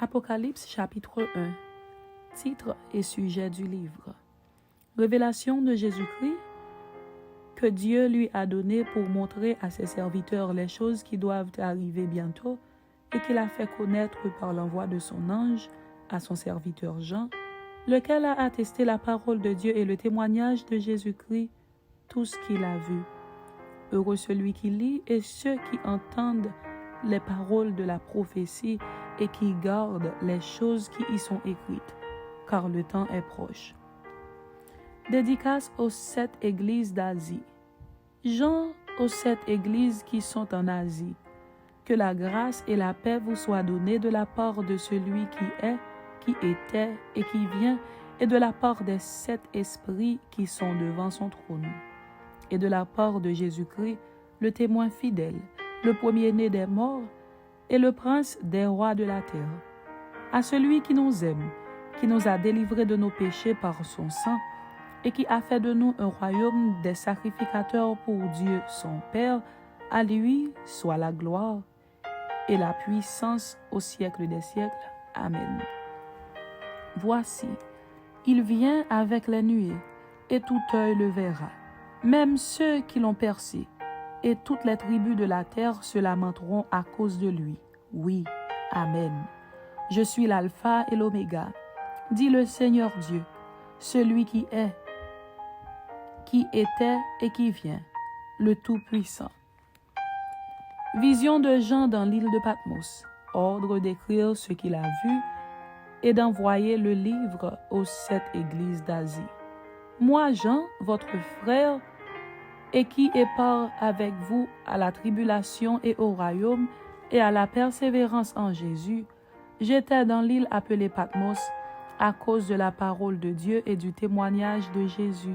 Apocalypse chapitre 1. Titre et sujet du livre. Révélation de Jésus-Christ que Dieu lui a donné pour montrer à ses serviteurs les choses qui doivent arriver bientôt et qu'il a fait connaître par l'envoi de son ange à son serviteur Jean, lequel a attesté la parole de Dieu et le témoignage de Jésus-Christ, tout ce qu'il a vu. Heureux celui qui lit et ceux qui entendent les paroles de la prophétie et qui gardent les choses qui y sont écrites, car le temps est proche. Dédicace aux 7 églises d'Asie. Jean aux 7 églises qui sont en Asie. Que la grâce et la paix vous soient données de la part de celui qui est, qui était et qui vient, et de la part des 7 esprits qui sont devant son trône, et de la part de Jésus-Christ, le témoin fidèle, le premier-né des morts, et le prince des rois de la terre. À celui qui nous aime, qui nous a délivrés de nos péchés par son sang, et qui a fait de nous un royaume des sacrificateurs pour Dieu son Père, à lui soit la gloire et la puissance au siècle des siècles. Amen. Voici, il vient avec les nuées, et tout œil le verra, même ceux qui l'ont percé, et toutes les tribus de la terre se lamenteront à cause de lui. Oui, Amen. Je suis l'alpha et l'oméga, dit le Seigneur Dieu, celui qui est, qui était et qui vient, le Tout-Puissant. Vision de Jean dans l'île de Patmos, ordre d'écrire ce qu'il a vu et d'envoyer le livre aux 7 églises d'Asie. Moi, Jean, votre frère, et qui est part avec vous à la tribulation et au royaume et à la persévérance en Jésus, j'étais dans l'île appelée Patmos à cause de la parole de Dieu et du témoignage de Jésus.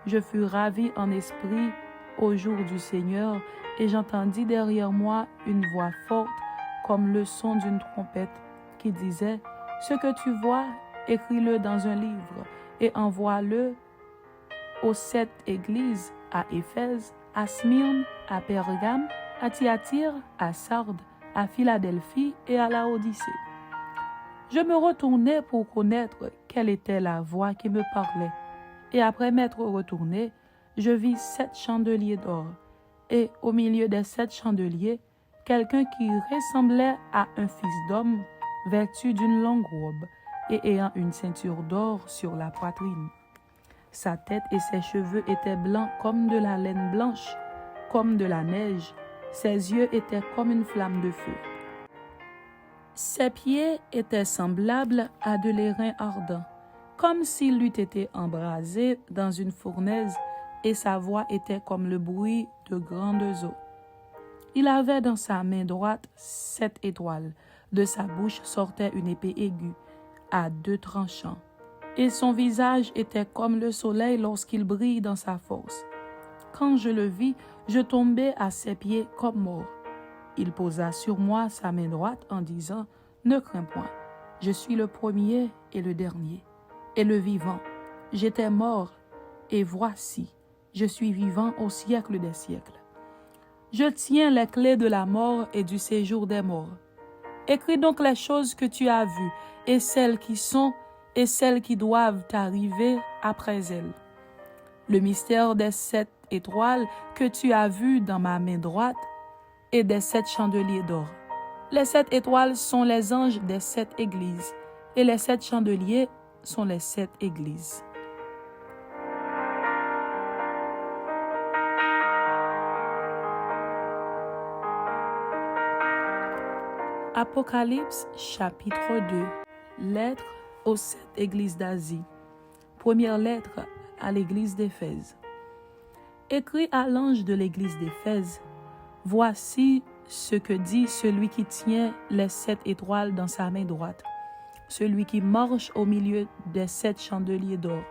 Je fus ravi en esprit au jour du Seigneur, et j'entendis derrière moi une voix forte comme le son d'une trompette qui disait « Ce que tu vois, écris-le dans un livre et envoie-le aux 7 églises, à Éphèse, à Smyrne, à Pergame, à Thyatire, à Sardes, à Philadelphie et à Laodicée. » Je me retournai pour connaître quelle était la voix qui me parlait. Et après m'être retourné, je vis 7 chandeliers d'or, et au milieu des 7 chandeliers, quelqu'un qui ressemblait à un fils d'homme, vêtu d'une longue robe et ayant une ceinture d'or sur la poitrine. Sa tête et ses cheveux étaient blancs comme de la laine blanche, comme de la neige. Ses yeux étaient comme une flamme de feu. Ses pieds étaient semblables à de l'airain ardent, comme s'il eût été embrasé dans une fournaise, et sa voix était comme le bruit de grandes eaux. Il avait dans sa main droite 7 étoiles. De sa bouche sortait une épée aiguë, à 2 tranchants. Et son visage était comme le soleil lorsqu'il brille dans sa force. Quand je le vis, je tombai à ses pieds comme mort. Il posa sur moi sa main droite en disant « Ne crains point, je suis le premier et le dernier, et le vivant. J'étais mort, et voici, je suis vivant au siècle des siècles. Je tiens les clés de la mort et du séjour des morts. Écris donc les choses que tu as vues, et celles qui sont, et celles qui doivent arriver après elles. Le mystère des 7 étoiles que tu as vues dans ma main droite et des 7 chandeliers d'or. Les 7 étoiles sont les anges des 7 églises, et les 7 chandeliers sont les 7 églises. Apocalypse chapitre 2. Lettre aux 7 églises d'Asie. Première lettre à l'église d'Éphèse. Écrit à l'ange de l'église d'Éphèse, voici ce que dit celui qui tient les 7 étoiles dans sa main droite, celui qui marche au milieu des 7 chandeliers d'or.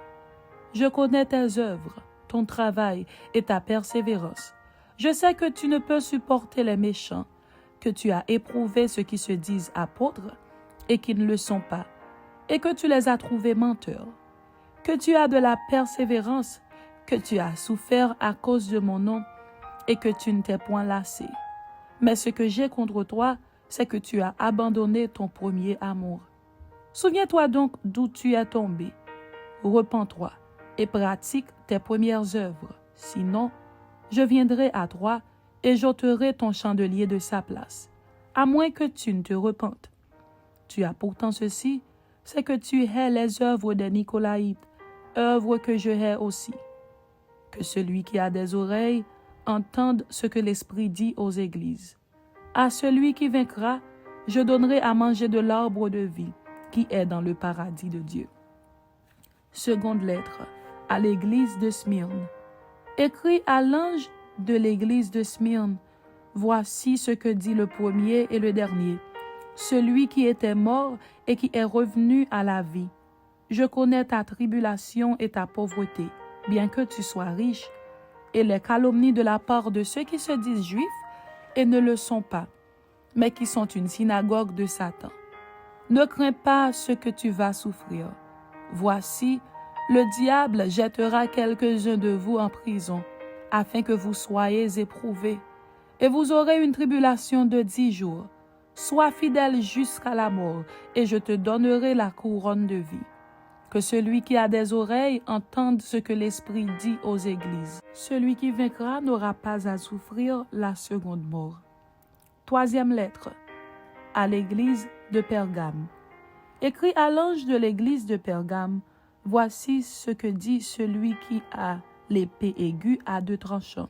Je connais tes œuvres, ton travail et ta persévérance. Je sais que tu ne peux supporter les méchants, que tu as éprouvé ceux qui se disent apôtres et qui ne le sont pas, et que tu les as trouvés menteurs, que tu as de la persévérance, que tu as souffert à cause de mon nom, et que tu ne t'es point lassé. Mais ce que j'ai contre toi, c'est que tu as abandonné ton premier amour. Souviens-toi donc d'où tu es tombé. Repens-toi et pratique tes premières œuvres. Sinon, je viendrai à toi et j'ôterai ton chandelier de sa place, à moins que tu ne te repentes. Tu as pourtant ceci, c'est que tu hais les œuvres des Nicolaïtes, œuvres que je hais aussi. Que celui qui a des oreilles entende ce que l'Esprit dit aux églises. À celui qui vaincra, je donnerai à manger de l'arbre de vie, qui est dans le paradis de Dieu. Seconde lettre à l'église de Smyrne. Écrit à l'ange de l'église de Smyrne, voici ce que dit le premier et le dernier, celui qui était mort et qui est revenu à la vie. Je connais ta tribulation et ta pauvreté, bien que tu sois riche, et les calomnies de la part de ceux qui se disent juifs et ne le sont pas, mais qui sont une synagogue de Satan. Ne crains pas ce que tu vas souffrir. Voici, le diable jettera quelques-uns de vous en prison, afin que vous soyez éprouvés, et vous aurez une tribulation de 10 jours. Sois fidèle jusqu'à la mort, et je te donnerai la couronne de vie. Que celui qui a des oreilles entende ce que l'Esprit dit aux églises. Celui qui vaincra n'aura pas à souffrir la seconde mort. Troisième lettre à l'église de Pergame. Écrit à l'ange de l'église de Pergame, voici ce que dit celui qui a l'épée aiguë à 2 tranchants.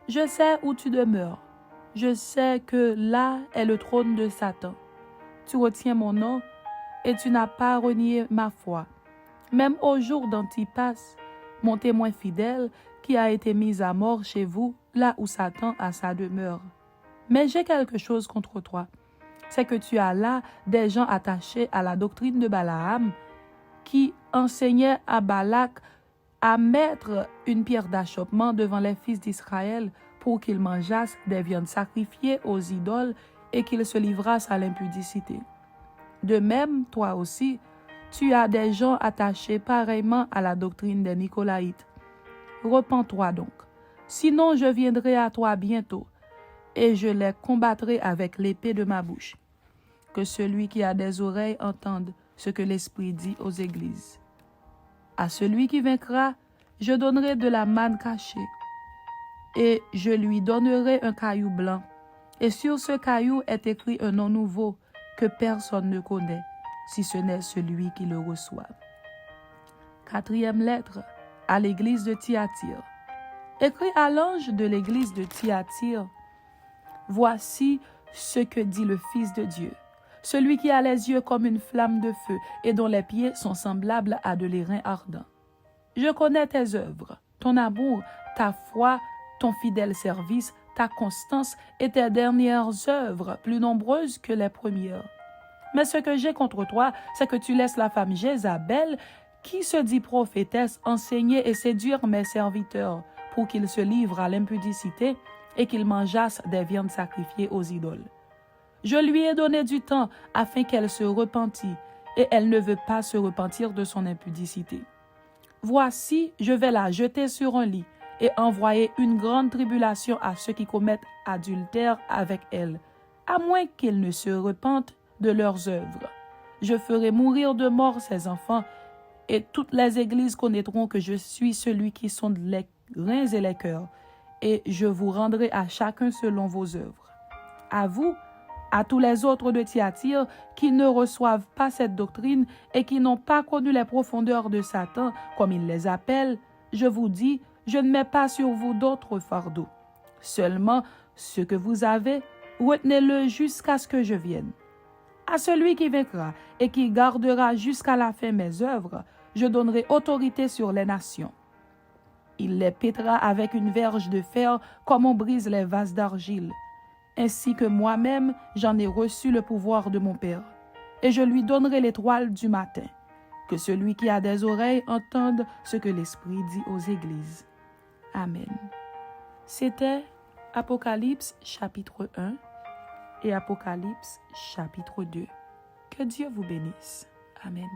Je sais où tu demeures. Je sais que là est le trône de Satan. Tu retiens mon nom et tu n'as pas renié ma foi. Même au jour d'Antipas, mon témoin fidèle, qui a été mis à mort chez vous, là où Satan a sa demeure. Mais j'ai quelque chose contre toi. C'est que tu as là des gens attachés à la doctrine de Balaam, qui enseignait à Balak à mettre une pierre d'achoppement devant les fils d'Israël pour qu'ils mangeassent des viandes sacrifiées aux idoles et qu'ils se livrassent à l'impudicité. De même, toi aussi, tu as des gens attachés pareillement à la doctrine des Nicolaïtes. Repens-toi donc, sinon je viendrai à toi bientôt, et je les combattrai avec l'épée de ma bouche. Que celui qui a des oreilles entende ce que l'Esprit dit aux églises. À celui qui vaincra, je donnerai de la manne cachée, et je lui donnerai un caillou blanc, et sur ce caillou est écrit un nom nouveau que personne ne connaît, si ce n'est celui qui le reçoit. Quatrième lettre à l'église de Thyatire. Écrit à l'ange de l'église de Thyatire, voici ce que dit le Fils de Dieu, celui qui a les yeux comme une flamme de feu et dont les pieds sont semblables à de l'airain ardent. Je connais tes œuvres, ton amour, ta foi, ton fidèle service, ta constance et tes dernières œuvres, plus nombreuses que les premières. Mais ce que j'ai contre toi, c'est que tu laisses la femme Jézabel, qui se dit prophétesse, enseigner et séduire mes serviteurs, pour qu'ils se livrent à l'impudicité et qu'ils mangeassent des viandes sacrifiées aux idoles. Je lui ai donné du temps afin qu'elle se repentît, et elle ne veut pas se repentir de son impudicité. Voici, je vais la jeter sur un lit et envoyer une grande tribulation à ceux qui commettent adultère avec elle, à moins qu'ils ne se repentent de leurs œuvres. Je ferai mourir de mort ses enfants, et toutes les églises connaîtront que je suis celui qui sonde les reins et les cœurs, et je vous rendrai à chacun selon vos œuvres. À vous, à tous les autres de Thyatire qui ne reçoivent pas cette doctrine et qui n'ont pas connu les profondeurs de Satan, comme il les appelle, je vous dis, je ne mets pas sur vous d'autres fardeaux. Seulement, ce que vous avez, retenez-le jusqu'à ce que je vienne. À celui qui vaincra et qui gardera jusqu'à la fin mes œuvres, je donnerai autorité sur les nations. Il les pétera avec une verge de fer comme on brise les vases d'argile. Ainsi que moi-même, j'en ai reçu le pouvoir de mon Père, et je lui donnerai l'étoile du matin. Que celui qui a des oreilles entende ce que l'Esprit dit aux églises. Amen. C'était Apocalypse chapitre 1 et Apocalypse chapitre 2. Que Dieu vous bénisse. Amen.